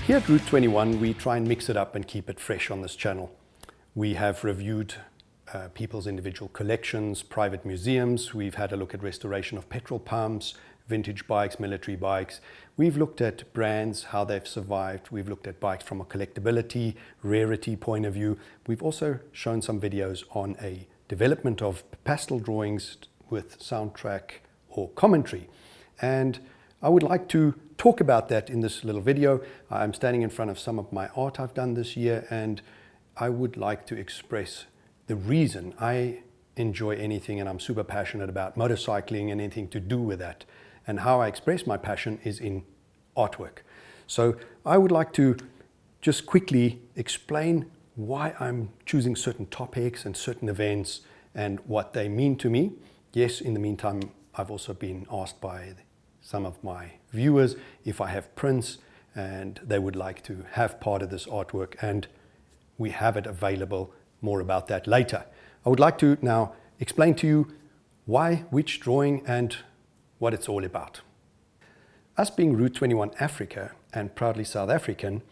Here at Route 21, we try and mix it up and keep it fresh on this channel. We have reviewed people's individual collections, private museums. We've had a look at restoration of petrol pumps, vintage bikes, military bikes. We've looked at brands, how they've survived. We've looked at bikes from a collectability, rarity point of view. We've also shown some videos on a development of pastel drawings with soundtrack or commentary. And I would like to talk about that in this little video. I'm standing in front of some of my art I've done this year, and I would like to express the reason I enjoy anything and I'm super passionate about motorcycling and anything to do with that. And how I express my passion is in artwork. So I would like to just quickly explain why I'm choosing certain topics and certain events and what they mean to me. Yes, in the meantime, I've also been asked by some of my viewers if I have prints and they would like to have part of this artwork, and we have it available. More about that later. I would like to now explain to you why, which drawing, and what it's all about. Us being Route 21 Africa and proudly South African,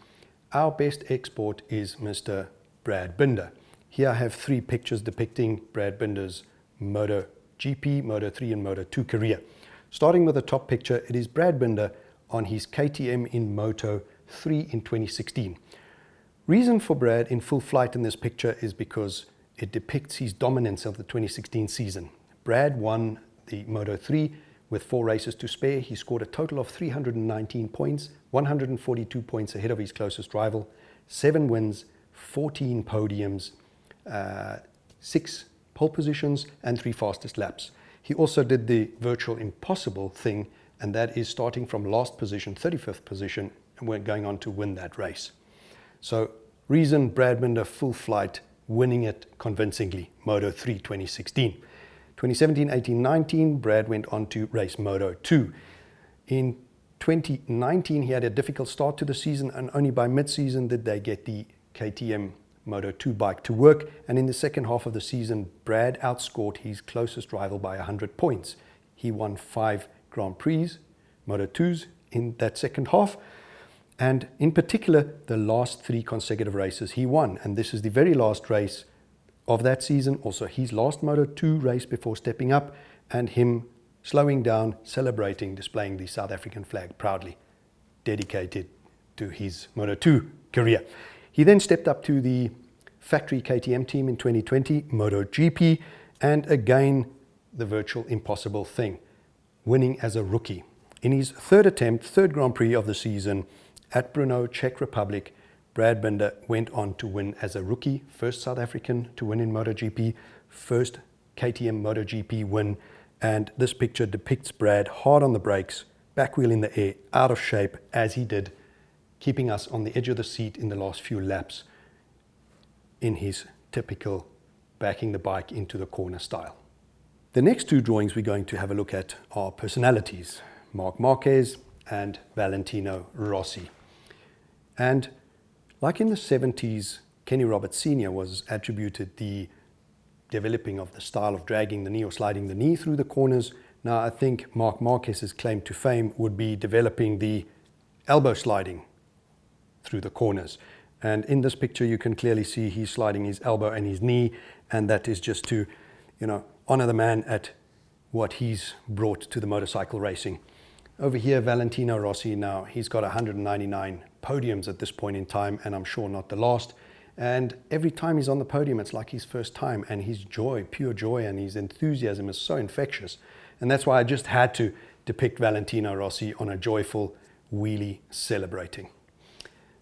our best export is Mr. Brad Binder. Here I have 3 pictures depicting Brad Binder's MotoGP, Moto3 and Moto2 career. Starting with the top picture, it is Brad Binder on his KTM in Moto3 in 2016. Reason for Brad in full flight in this picture is because it depicts his dominance of the 2016 season. Brad won the Moto3 with 4 races to spare. He scored a total of 319 points, 142 points ahead of his closest rival, 7 wins, 14 podiums, 6 pole positions, and 3 fastest laps. He also did the virtual impossible thing, and that is starting from last position, 35th position, and we're going on to win that race. So, reason Brad Binder full flight, winning it convincingly, Moto3 2016. 2017, 18, 19, Brad went on to race Moto2. In 2019, he had a difficult start to the season, and only by mid-season did they get the KTM Moto2 bike to work. And in the second half of the season, Brad outscored his closest rival by 100 points. He won 5 Grand Prix, Moto2s, in that second half. And in particular, the last 3 consecutive races he won. And this is the very last race of that season, also his last Moto2 race before stepping up, and him slowing down, celebrating, displaying the South African flag proudly, dedicated to his Moto2 career. He then stepped up to the factory KTM team in 2020, MotoGP, and again, the virtual impossible thing, winning as a rookie. In his 3rd attempt, 3rd Grand Prix of the season, at Brno, Czech Republic, Brad Binder went on to win as a rookie, first South African to win in MotoGP, first KTM MotoGP win, and this picture depicts Brad hard on the brakes, back wheel in the air, out of shape as he did, keeping us on the edge of the seat in the last few laps in his typical backing the bike into the corner style. The next 2 drawings we're going to have a look at are personalities, Marc Marquez and Valentino Rossi. And like in the 70s, Kenny Roberts Sr. was attributed the developing of the style of dragging the knee or sliding the knee through the corners. Now I think Marc Marquez's claim to fame would be developing the elbow sliding through the corners. And in this picture you can clearly see he's sliding his elbow and his knee, and that is just to, honor the man at what he's brought to the motorcycle racing. Over here, Valentino Rossi, now he's got 199 podiums at this point in time, and I'm sure not the last. And every time he's on the podium, it's like his first time, and his joy, pure joy, and his enthusiasm is so infectious. And that's why I just had to depict Valentino Rossi on a joyful wheelie celebrating.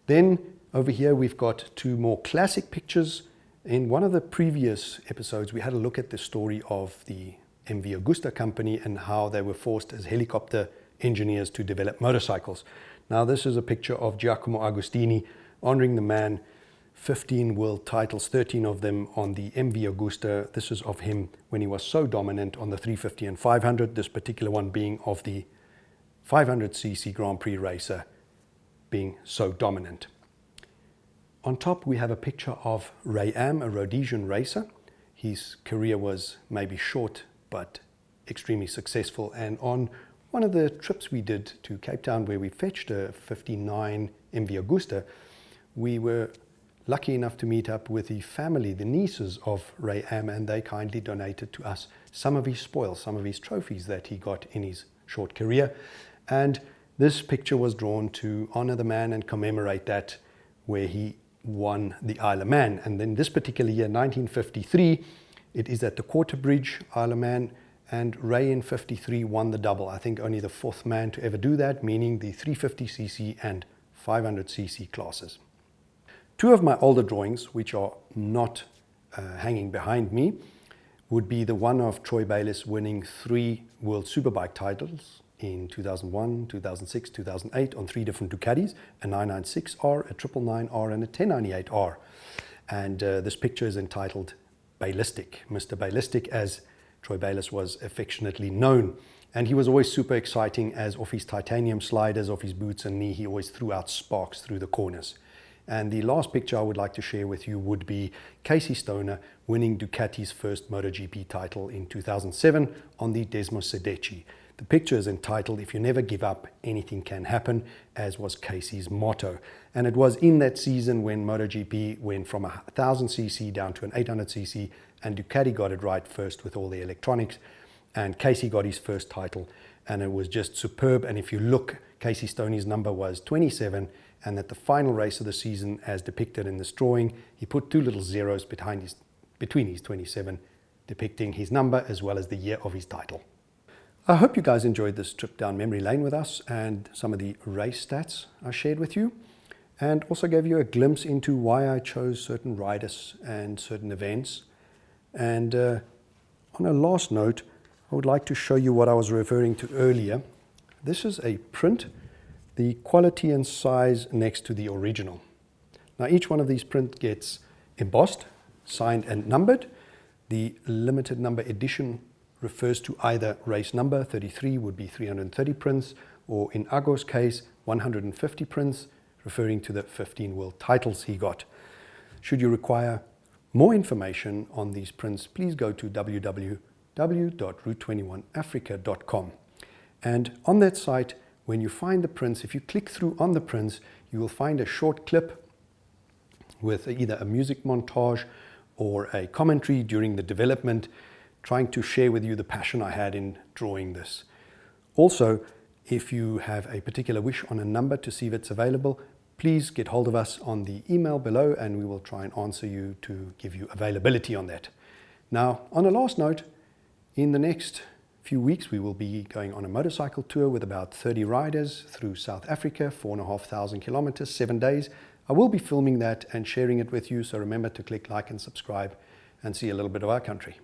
Then over here, we've got 2 more classic pictures. In one of the previous episodes, we had a look at the story of the MV Agusta company and how they were forced as helicopter engineers to develop motorcycles. Now this is a picture of Giacomo Agostini honoring the man, 15 world titles, 13 of them on the MV Agusta. This is of him when he was so dominant on the 350 and 500, this particular one being of the 500cc Grand Prix racer being so dominant. On top we have a picture of Ray Am, a Rhodesian racer. His career was maybe short but extremely successful, and on one of the trips we did to Cape Town where we fetched a 59 MV Augusta, we were lucky enough to meet up with the family, the nieces of Ray Am, and they kindly donated to us some of his spoils, some of his trophies that he got in his short career. And this picture was drawn to honor the man and commemorate that, where he won the Isle of Man. And then this particular year, 1953, it is at the Quarter Bridge, Isle of Man, and Ray in 53 won the double. I think only the fourth man to ever do that, meaning the 350cc and 500cc classes. Two of my older drawings, which are not hanging behind me, would be the one of Troy Bayliss winning 3 World Superbike titles in 2001, 2006, 2008 on 3 different Ducatis, a 996R, a 999R and a 1098R. And this picture is entitled Baylistic, Mr. Baylistic, as Troy Bayliss was affectionately known. And he was always super exciting, as off his titanium sliders, off his boots and knee, he always threw out sparks through the corners. And the last picture I would like to share with you would be Casey Stoner winning Ducati's first MotoGP title in 2007 on the Desmos Sedeci. The picture is entitled, "If you never give up, anything can happen," as was Casey's motto. And it was in that season when MotoGP went from a 1000cc down to an 800cc, and Ducati got it right first with all the electronics, and Casey got his first title, and it was just superb. And if you look, Casey Stoney's number was 27, and at the final race of the season, as depicted in this drawing, he put 2 little zeros between his 27, depicting his number as well as the year of his title. I hope you guys enjoyed this trip down memory lane with us and some of the race stats I shared with you, and also gave you a glimpse into why I chose certain riders and certain events. And on a last note, I would like to show you what I was referring to earlier. This is a print, the quality and size next to the original. Now each one of these prints gets embossed, signed and numbered. The limited number edition refers to either race number, 33 would be 330 prints, or in Ago's case, 150 prints, referring to the 15 world titles he got. Should you require more information on these prints, please go to www.route21africa.com. And on that site, when you find the prints, if you click through on the prints, you will find a short clip with either a music montage or a commentary during the development, trying to share with you the passion I had in drawing this. Also, if you have a particular wish on a number to see if it's available, please get hold of us on the email below and we will try and answer you to give you availability on that. Now, on a last note, in the next few weeks, we will be going on a motorcycle tour with about 30 riders through South Africa, 4,500 kilometers, 7 days. I will be filming that and sharing it with you, so remember to click like and subscribe and see a little bit of our country.